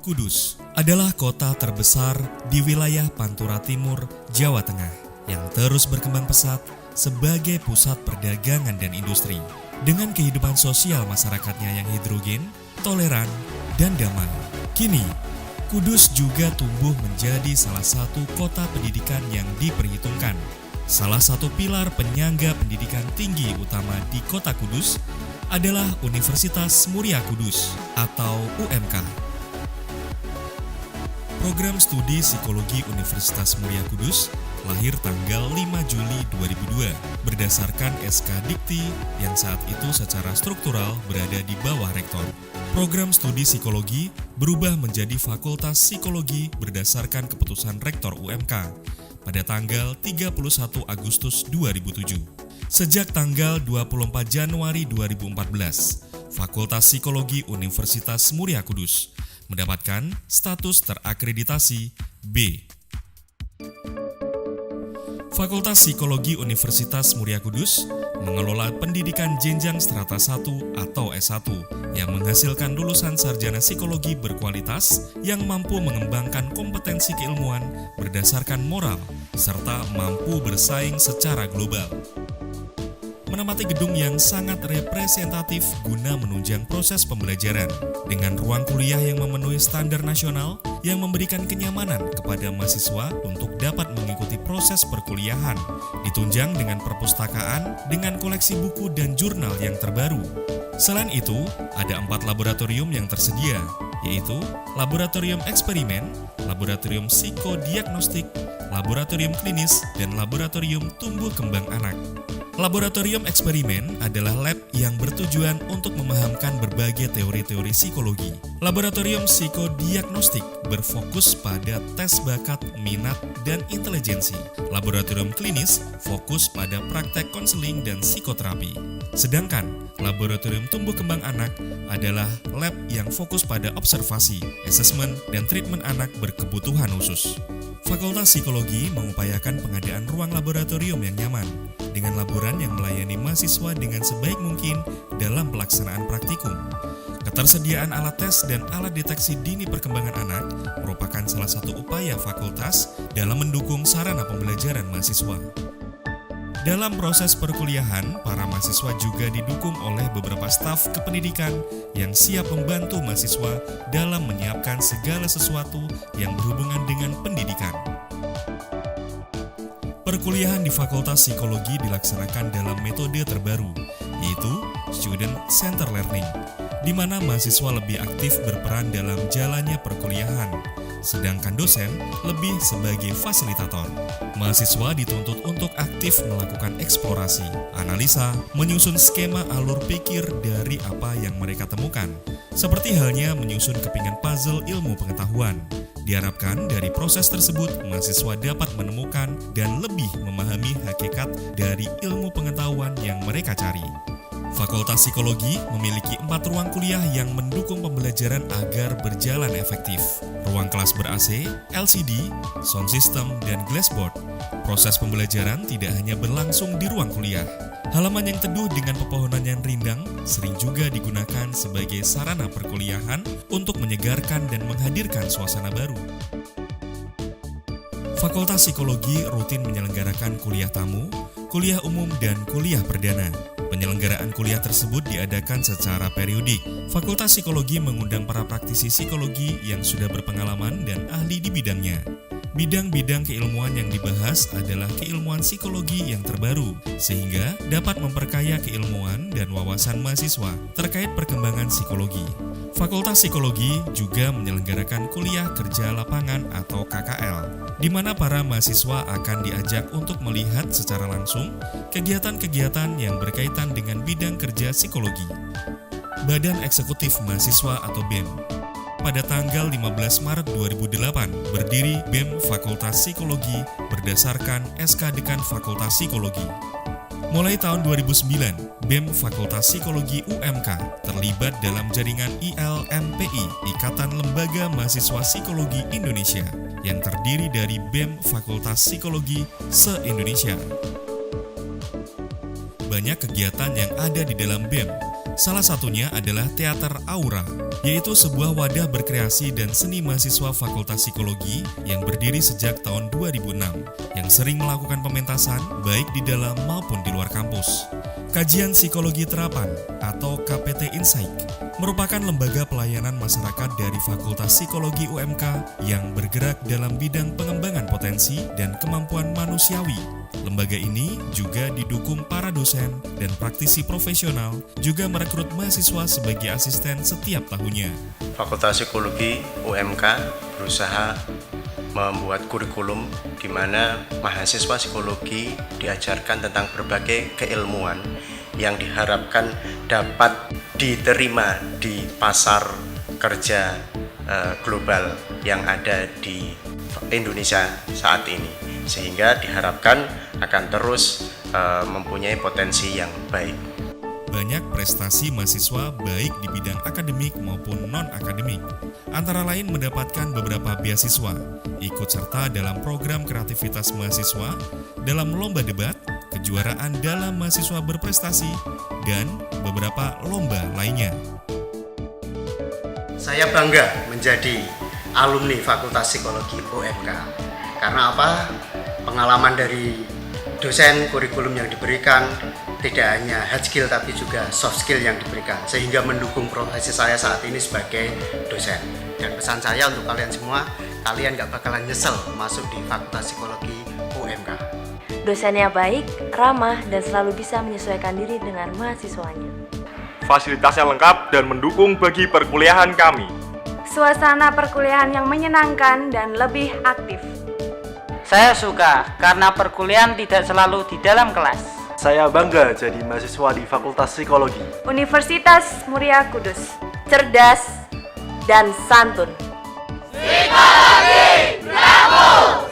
Kudus adalah kota terbesar di wilayah Pantura Timur, Jawa Tengah yang terus berkembang pesat sebagai pusat perdagangan dan industri. Dengan kehidupan sosial masyarakatnya yang heterogen, toleran, dan damai. Kini, Kudus juga tumbuh menjadi salah satu kota pendidikan yang diperhitungkan. Salah satu pilar penyangga pendidikan tinggi utama di kota Kudus adalah Universitas Muria Kudus atau UMK. Program Studi Psikologi Universitas Muria Kudus lahir tanggal 5 Juli 2002 berdasarkan SK Dikti yang saat itu secara struktural berada di bawah rektor. Program Studi Psikologi berubah menjadi Fakultas Psikologi berdasarkan keputusan Rektor UMK pada tanggal 31 Agustus 2007. Sejak tanggal 24 Januari 2014, Fakultas Psikologi Universitas Muria Kudus mendapatkan status terakreditasi B. Fakultas Psikologi Universitas Muria Kudus mengelola pendidikan jenjang strata 1 atau S1 yang menghasilkan lulusan sarjana psikologi berkualitas yang mampu mengembangkan kompetensi keilmuan berdasarkan moral serta mampu bersaing secara global. Menempati gedung yang sangat representatif guna menunjang proses pembelajaran dengan ruang kuliah yang memenuhi standar nasional yang memberikan kenyamanan kepada mahasiswa untuk dapat mengikuti proses perkuliahan, ditunjang dengan perpustakaan dengan koleksi buku dan jurnal yang terbaru. Selain itu, ada 4 laboratorium yang tersedia, yaitu Laboratorium Eksperimen, Laboratorium Psikodiagnostik, Laboratorium Klinis, dan Laboratorium Tumbuh Kembang Anak. Laboratorium eksperimen adalah lab yang bertujuan untuk memahamkan berbagai teori-teori psikologi. Laboratorium psikodiagnostik berfokus pada tes bakat, minat, dan intelijensi. Laboratorium klinis fokus pada praktek konseling dan psikoterapi. Sedangkan laboratorium tumbuh kembang anak adalah lab yang fokus pada observasi, asesmen, dan treatment anak berkebutuhan khusus. Fakultas Psikologi mengupayakan pengadaan ruang laboratorium yang nyaman, dengan laboran yang melayani mahasiswa dengan sebaik mungkin dalam pelaksanaan praktikum. Ketersediaan alat tes dan alat deteksi dini perkembangan anak merupakan salah satu upaya fakultas dalam mendukung sarana pembelajaran mahasiswa. Dalam proses perkuliahan, para mahasiswa juga didukung oleh beberapa staf kependidikan yang siap membantu mahasiswa dalam menyiapkan segala sesuatu yang berhubungan dengan pendidikan. Perkuliahan di Fakultas Psikologi dilaksanakan dalam metode terbaru, yaitu Student Center Learning, di mana mahasiswa lebih aktif berperan dalam jalannya perkuliahan, sedangkan dosen lebih sebagai fasilitator. Mahasiswa dituntut untuk aktif melakukan eksplorasi, analisa, menyusun skema alur pikir dari apa yang mereka temukan, seperti halnya menyusun kepingan puzzle ilmu pengetahuan. Diharapkan dari proses tersebut, mahasiswa dapat menemukan dan lebih memahami hakikat dari ilmu pengetahuan yang mereka cari. Fakultas Psikologi memiliki 4 ruang kuliah yang mendukung pembelajaran agar berjalan efektif. Ruang kelas ber-AC, LCD, sound system, dan glassboard. Proses pembelajaran tidak hanya berlangsung di ruang kuliah. Halaman yang teduh dengan pepohonan yang rindang sering juga digunakan sebagai sarana perkuliahan untuk menyegarkan dan menghadirkan suasana baru. Fakultas Psikologi rutin menyelenggarakan kuliah tamu, kuliah umum, dan kuliah perdana. Penyelenggaraan kuliah tersebut diadakan secara periodik. Fakultas Psikologi mengundang para praktisi psikologi yang sudah berpengalaman dan ahli di bidangnya. Bidang-bidang keilmuan yang dibahas adalah keilmuan psikologi yang terbaru, sehingga dapat memperkaya keilmuan dan wawasan mahasiswa terkait perkembangan psikologi. Fakultas Psikologi juga menyelenggarakan kuliah kerja lapangan atau KKL, di mana para mahasiswa akan diajak untuk melihat secara langsung kegiatan-kegiatan yang berkaitan dengan bidang kerja psikologi. Badan Eksekutif Mahasiswa atau BEM. Pada tanggal 15 Maret 2008, berdiri BEM Fakultas Psikologi berdasarkan SK Dekan Fakultas Psikologi. Mulai tahun 2009, BEM Fakultas Psikologi UMK terlibat dalam jaringan ILMPI, Ikatan Lembaga Mahasiswa Psikologi Indonesia, yang terdiri dari BEM Fakultas Psikologi se-Indonesia. Banyak kegiatan yang ada di dalam BEM, Salah satunya adalah Teater Aura, yaitu sebuah wadah berkreasi dan seni mahasiswa Fakultas Psikologi yang berdiri sejak tahun 2006, yang sering melakukan pementasan baik di dalam maupun di luar kampus. Kajian Psikologi Terapan atau KPT Insight merupakan lembaga pelayanan masyarakat dari Fakultas Psikologi UMK yang bergerak dalam bidang pengembangan potensi dan kemampuan manusiawi. Lembaga ini juga didukung para dosen dan praktisi profesional, juga merekrut mahasiswa sebagai asisten setiap tahunnya. Fakultas Psikologi UMK berusaha membuat kurikulum di mana mahasiswa psikologi diajarkan tentang berbagai keilmuan yang diharapkan dapat diterima di pasar kerja global yang ada di Indonesia saat ini, sehingga diharapkan akan terus mempunyai potensi yang baik. Banyak prestasi mahasiswa baik di bidang akademik maupun non-akademik, antara lain mendapatkan beberapa beasiswa, ikut serta dalam program kreativitas mahasiswa, dalam lomba debat, kejuaraan dalam mahasiswa berprestasi, dan beberapa lomba lainnya. Saya bangga menjadi alumni Fakultas Psikologi UMK. Karena apa? Pengalaman dari dosen, kurikulum yang diberikan, tidak hanya hard skill tapi juga soft skill yang diberikan, sehingga mendukung profesi saya saat ini sebagai dosen. Dan pesan saya untuk kalian semua, kalian gak bakalan nyesel masuk di Fakultas Psikologi UMK. Dosennya baik, ramah, dan selalu bisa menyesuaikan diri dengan mahasiswanya. Fasilitasnya lengkap dan mendukung bagi perkuliahan kami. Suasana perkuliahan yang menyenangkan dan lebih aktif. Saya suka karena perkuliahan tidak selalu di dalam kelas. Saya bangga jadi mahasiswa di Fakultas Psikologi. Universitas Muria Kudus. Cerdas dan santun. Psikologi, bravo!